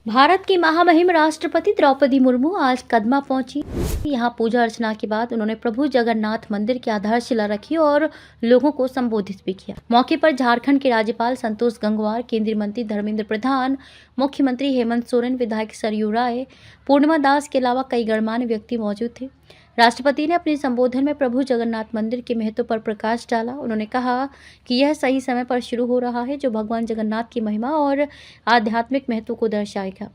भारत की महामहिम राष्ट्रपति द्रौपदी मुर्मू आज कदमा पहुंची। यहां पूजा अर्चना के बाद उन्होंने प्रभु जगन्नाथ मंदिर की आधारशिला रखी और लोगों को संबोधित भी किया। मौके पर झारखंड के राज्यपाल संतोष गंगवार, केंद्रीय मंत्री धर्मेंद्र प्रधान, मुख्यमंत्री हेमंत सोरेन, विधायक सरयू राय, पूर्णिमा दास के अलावा कई गणमान्य व्यक्ति मौजूद थे। राष्ट्रपति ने अपने संबोधन में प्रभु जगन्नाथ मंदिर के महत्व पर प्रकाश डाला। उन्होंने कहा कि यह सही समय पर शुरू हो रहा है, जो भगवान जगन्नाथ की महिमा और आध्यात्मिक महत्व को दर्शाएगा।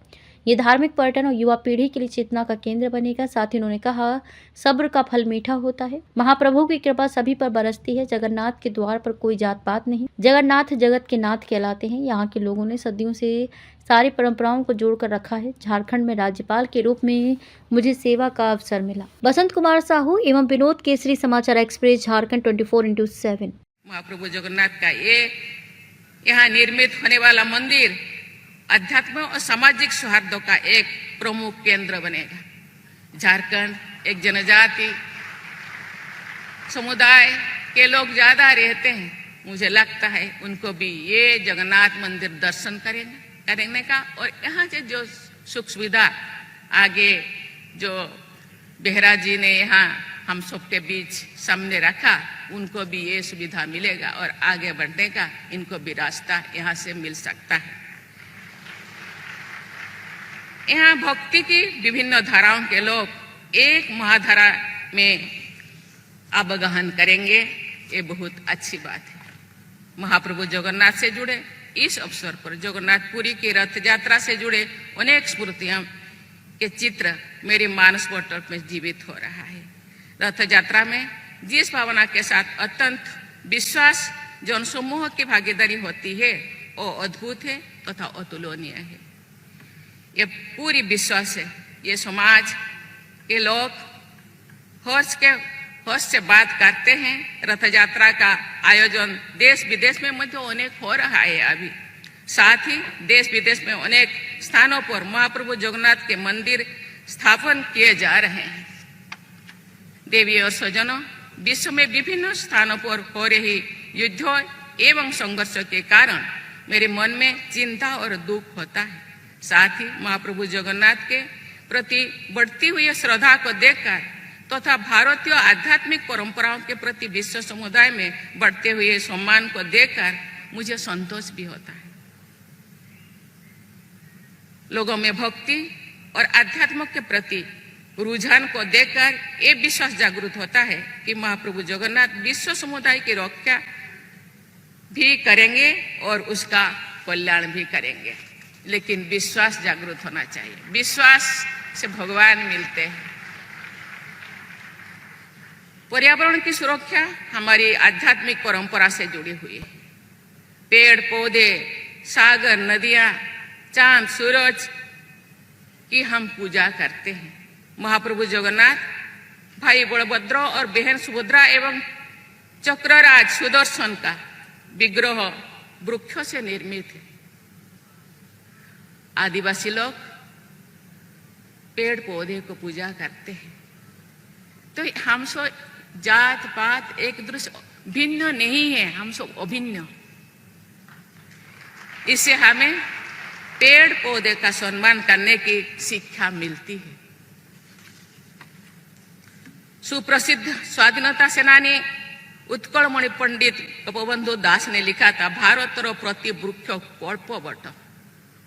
ये धार्मिक पर्यटन और युवा पीढ़ी के लिए चेतना का केंद्र बनेगा। साथ ही उन्होंने कहा, सब्र का फल मीठा होता है। महाप्रभु की कृपा सभी पर बरसती है। जगन्नाथ के द्वार पर कोई जात पात नहीं। जगन्नाथ जगत के नाथ कहलाते हैं। यहाँ के लोगों ने सदियों से सारी परंपराओं को जोड़कर रखा है। झारखंड में राज्यपाल के रूप में मुझे सेवा का अवसर मिला। बसंत कुमार साहू एवं विनोद केसरी, समाचार एक्सप्रेस, झारखंड 24x7। महाप्रभु जगन्नाथ का ये यहाँ निर्मित होने वाला मंदिर अध्यात्म और सामाजिक सौहार्द का एक प्रमुख केंद्र बनेगा। झारखंड एक जनजाति समुदाय के लोग ज्यादा रहते हैं। मुझे लगता है उनको भी ये जगन्नाथ मंदिर दर्शन करने का और यहाँ से जो सुख सुविधा आगे जो बेहरा जी ने यहाँ हम सबके बीच सामने रखा, उनको भी ये सुविधा मिलेगा और आगे बढ़ने का इनको भी रास्ता यहाँ से मिल सकता है। यहाँ भक्ति की विभिन्न धाराओं के लोग एक महाधारा में अवगाहन करेंगे, ये बहुत अच्छी बात है। महाप्रभु जगन्नाथ से जुड़े इस अवसर पर जगन्नाथपुरी की रथ यात्रा से जुड़े अनेक स्मृतियां के चित्र मेरे मानस पटल में जीवित हो रहा है। रथ यात्रा में जिस भावना के साथ अत्यंत विश्वास जनसमूह की भागीदारी होती है वो अद्भुत है तथा अतुलनीय है। ये पूरी विश्वास है ये समाज के लोग हर्ष से बात करते हैं। रथ यात्रा का आयोजन देश विदेश में मध्य अनेक हो रहा है अभी। साथ ही देश विदेश में अनेक स्थानों पर महाप्रभु जगन्नाथ के मंदिर स्थापन किए जा रहे हैं। देवी और स्वजनों, विश्व में विभिन्न स्थानों पर हो रही युद्धों एवं संघर्ष के कारण मेरे मन में चिंता और दुख होता है। साथ ही महाप्रभु जगन्नाथ के प्रति बढ़ती हुई श्रद्धा को देखकर तथा भारतीय आध्यात्मिक परंपराओं के प्रति विश्व समुदाय में बढ़ते हुए सम्मान को देखकर मुझे संतोष भी होता है। लोगों में भक्ति और आध्यात्म के प्रति रुझान को देखकर ये विश्वास जागृत होता है कि महाप्रभु जगन्नाथ विश्व समुदाय की रक्षा भी करेंगे और उसका कल्याण भी करेंगे। लेकिन विश्वास जागृत होना चाहिए। विश्वास से भगवान मिलते हैं। पर्यावरण की सुरक्षा हमारी आध्यात्मिक परंपरा से जुड़ी हुई है। पेड़ पौधे, सागर, नदियां, चांद, सूरज की हम पूजा करते हैं। महाप्रभु जगन्नाथ, भाई बलभद्र और बहन सुभद्रा एवं चक्रराज सुदर्शन का विग्रह वृक्षों से निर्मित है। आदिवासी लोग पेड़ पौधे को पूजा करते हैं। तो हम सब जात पात एक दूसरे भिन्न नहीं है, हम सब अभिन्न। इससे हमें पेड़ पौधे का सम्मान करने की शिक्षा मिलती है। सुप्रसिद्ध स्वाधीनता सेनानी उत्कलमणि पंडित गोपबंधु दास ने लिखा था, भारत प्रति वृक्ष कल्पवट।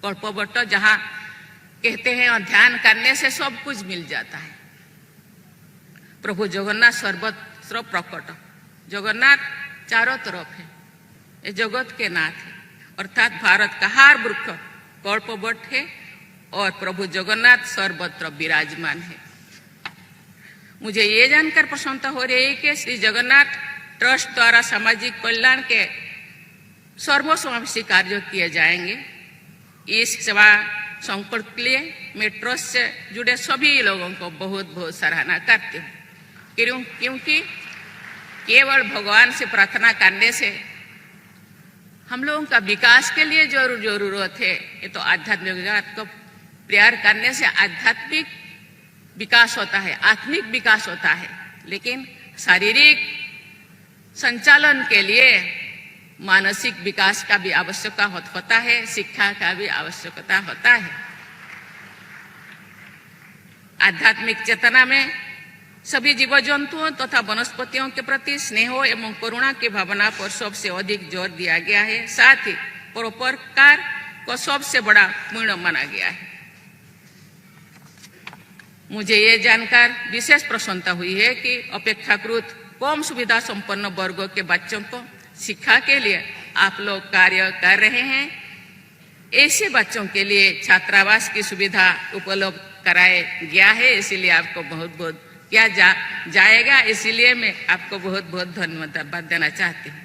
कल्पवट जहां कहते हैं ध्यान करने से सब कुछ मिल जाता है। प्रभु जगन्नाथ सर्वत्र प्रकट। जगन्नाथ चारों तरफ है, ये जगत के नाथ है। अर्थात भारत का हर वृक्ष कल्पवट है और प्रभु जगन्नाथ सर्वत्र विराजमान है। मुझे ये जानकर प्रसन्नता हो रही है कि श्री जगन्नाथ ट्रस्ट द्वारा सामाजिक कल्याण के सर्वसमावेशी कार्य किए जाएंगे। इस सेवा संकल्प के लिए मैं ट्रस्ट से जुड़े सभी लोगों को बहुत बहुत सराहना करती हूँ, क्योंकि केवल भगवान से प्रार्थना करने से हम लोगों का विकास के लिए जरूरत है। ये तो आध्यात्मिक जगत को प्यार करने से आध्यात्मिक विकास होता है, आत्मिक विकास होता है। लेकिन शारीरिक संचालन के लिए मानसिक विकास का भी आवश्यकता होता है, शिक्षा का भी आवश्यकता होता है। आध्यात्मिक चेतना में सभी जीव जंतुओं तथा वनस्पतियों के प्रति स्नेह एवं करुणा की भावना पर सबसे अधिक जोर दिया गया है। साथ ही परोपकार को सबसे बड़ा पुण्य माना गया है। मुझे ये जानकर विशेष प्रसन्नता हुई है कि अपेक्षाकृत कम सुविधा संपन्न वर्गों के बच्चों को शिक्षा के लिए आप लोग कार्य कर रहे हैं। ऐसे बच्चों के लिए छात्रावास की सुविधा उपलब्ध कराया गया है, इसीलिए आपको बहुत बहुत किया जाएगा। इसीलिए मैं आपको बहुत बहुत धन्यवाद देना चाहती हूँ।